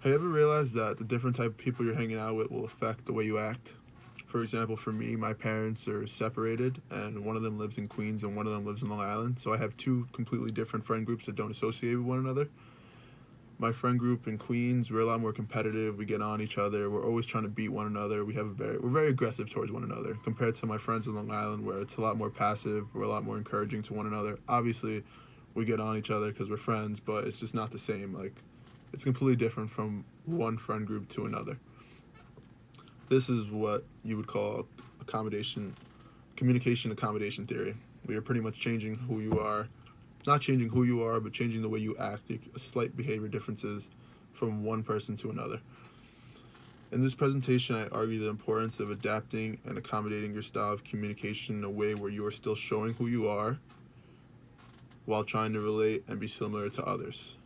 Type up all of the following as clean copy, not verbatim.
Have you ever realized that the different type of people you're hanging out with will affect the way you act? For example, for me, my parents are separated, and one of them lives in Queens and one of them lives in Long Island. So I have two completely different friend groups that don't associate with one another. My friend group in Queens, we're a lot more competitive. We get on each other. We're always trying to beat one another. We're very aggressive towards one another compared to my friends in Long Island, where it's a lot more passive. We're a lot more encouraging to one another. Obviously, we get on each other because we're friends, but it's just not the same. Like, it's completely different from one friend group to another. This is what you would call accommodation, communication accommodation theory. We are pretty much changing who you are, not changing who you are, but changing the way you act, slight behavior differences from one person to another. In this presentation, I argue the importance of adapting and accommodating your style of communication in a way where you are still showing who you are while trying to relate and be similar to others.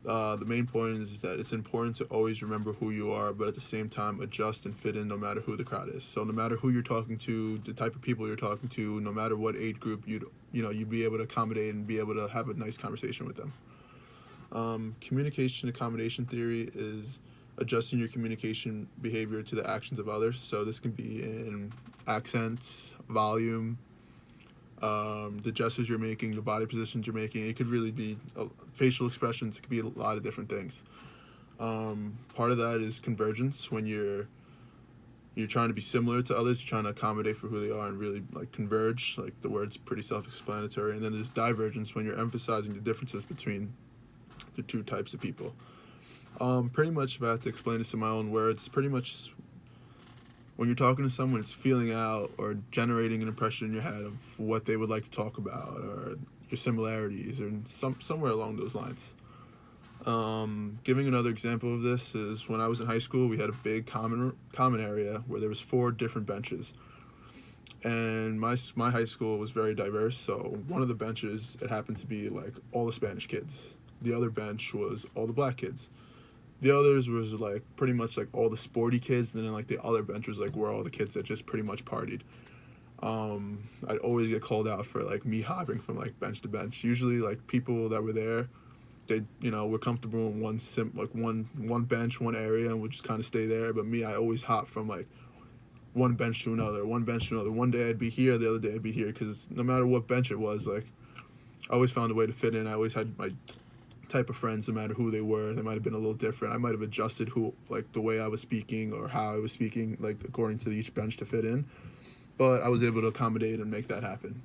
The main point is that it's important to always remember who you are, but at the same time adjust and fit in no matter who the crowd is. So no matter who you're talking to, the type of people you're talking to, no matter what age group you'd be able to accommodate and be able to have a nice conversation with them. Communication accommodation theory is adjusting your communication behavior to the actions of others. So this can be in accents, volume, the gestures you're making, the body positions you're making. It could really be facial expressions. It could be a lot of different things. Part of that is convergence, when you're trying to be similar to others, you're trying to accommodate for who they are and really like converge. Like, the word's pretty self-explanatory. And then there's divergence, when you're emphasizing the differences between the two types of people. Pretty much, if I have to explain this in my own words, pretty much when you're talking to someone, it's feeling out or generating an impression in your head of what they would like to talk about, or your similarities, or somewhere along those lines. Giving another example of this is when I was in high school, we had a big common area where there was 4 different benches, and my high school was very diverse. So one of the benches, it happened to be like all the Spanish kids. The other bench was all the black kids. The others was like pretty much like all the sporty kids, and then like the other bench was like where all the kids that just pretty much partied. I'd always get called out for like me hopping from like bench to bench. Usually like people that were there, they were comfortable in one bench, one area, and would just kind of stay there. But me, I always hop from like one bench to another, one bench to another. One day I'd be here, the other day I'd be here, because no matter what bench it was, like I always found a way to fit in. I always had my type of friends, no matter who they were. They might have been a little different. I might have adjusted the way I was speaking or how I was speaking, like according to each bench to fit in. But I was able to accommodate and make that happen.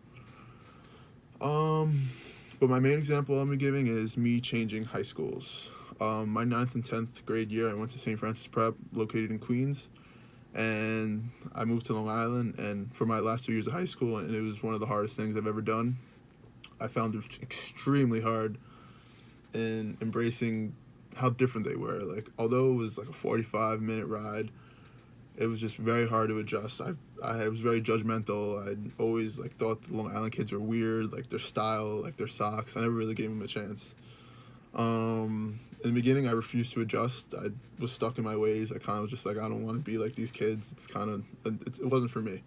But my main example I'm giving is me changing high schools. My 9th and 10th grade year, I went to St. Francis Prep, located in Queens, and I moved to Long Island. And for my last 2 years of high school, and it was one of the hardest things I've ever done. I found it extremely hard in embracing how different they were. Like, although it was like a 45-minute ride, it was just very hard to adjust. I was very judgmental. I'd always like thought the Long Island kids were weird, like their style, like their socks. I never really gave them a chance. In the beginning, I refused to adjust. I was stuck in my ways. I kind of was just like, I don't want to be like these kids. It wasn't for me.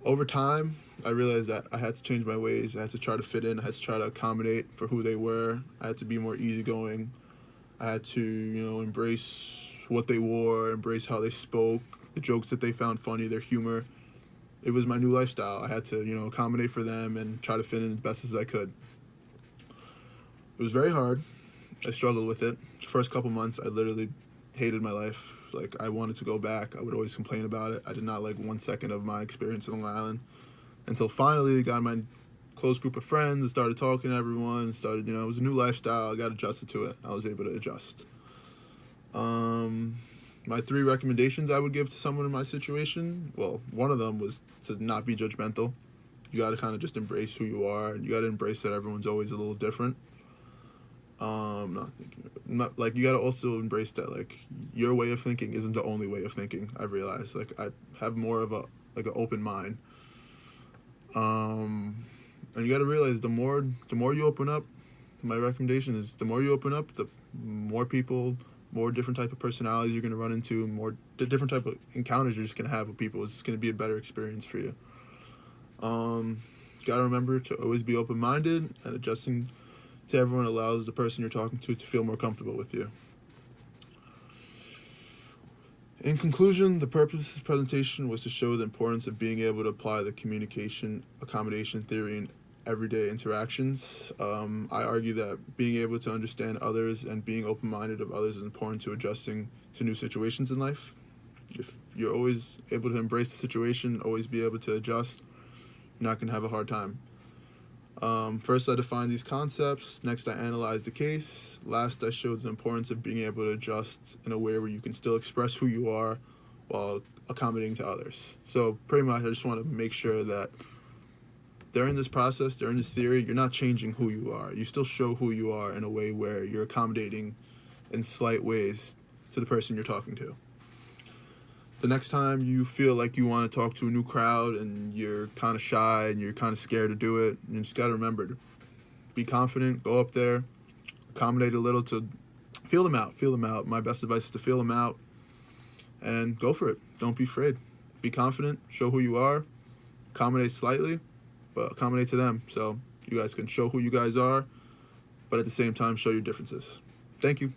Over time, I realized that I had to change my ways. I had to try to fit in. I had to try to accommodate for who they were. I had to be more easygoing. I had to, embrace what they wore, embrace how they spoke, the jokes that they found funny, their humor. It was my new lifestyle. I had to, accommodate for them and try to fit in as best as I could. It was very hard. I struggled with it. The first couple months, I literally hated my life. Like, I wanted to go back. I would always complain about it. I did not like 1 second of my experience in Long Island, until finally I got my close group of friends and started talking to everyone. It was a new lifestyle. I got adjusted to it. I was able to adjust. My 3 recommendations I would give to someone in my situation, well, one of them was to not be judgmental. You got to kind of just embrace who you are, and you got to embrace that everyone's always a little different. You got to also embrace that like your way of thinking isn't the only way of thinking. I've realized like I have more of an open mind. And you got to realize the more you open up, my recommendation is the more you open up, the more people, more different type of personalities you're going to run into, the different type of encounters you're just going to have with people. It's going to be a better experience for you. Gotta remember to always be open-minded, and adjusting to everyone allows the person you're talking to feel more comfortable with you. In conclusion, the purpose of this presentation was to show the importance of being able to apply the communication accommodation theory in everyday interactions. I argue that being able to understand others and being open-minded of others is important to adjusting to new situations in life. If you're always able to embrace the situation, always be able to adjust, you're not going to have a hard time. First, I defined these concepts. Next, I analyzed the case. Last, I showed the importance of being able to adjust in a way where you can still express who you are while accommodating to others. So pretty much, I just want to make sure that during this process, during this theory, you're not changing who you are. You still show who you are in a way where you're accommodating in slight ways to the person you're talking to. The next time you feel like you want to talk to a new crowd and you're kind of shy and you're kind of scared to do it, you just got to remember to be confident, go up there, accommodate a little, to feel them out. My best advice is to feel them out and go for it. Don't be afraid. Be confident, show who you are, accommodate slightly, but accommodate to them so you guys can show who you guys are, but at the same time show your differences. Thank you.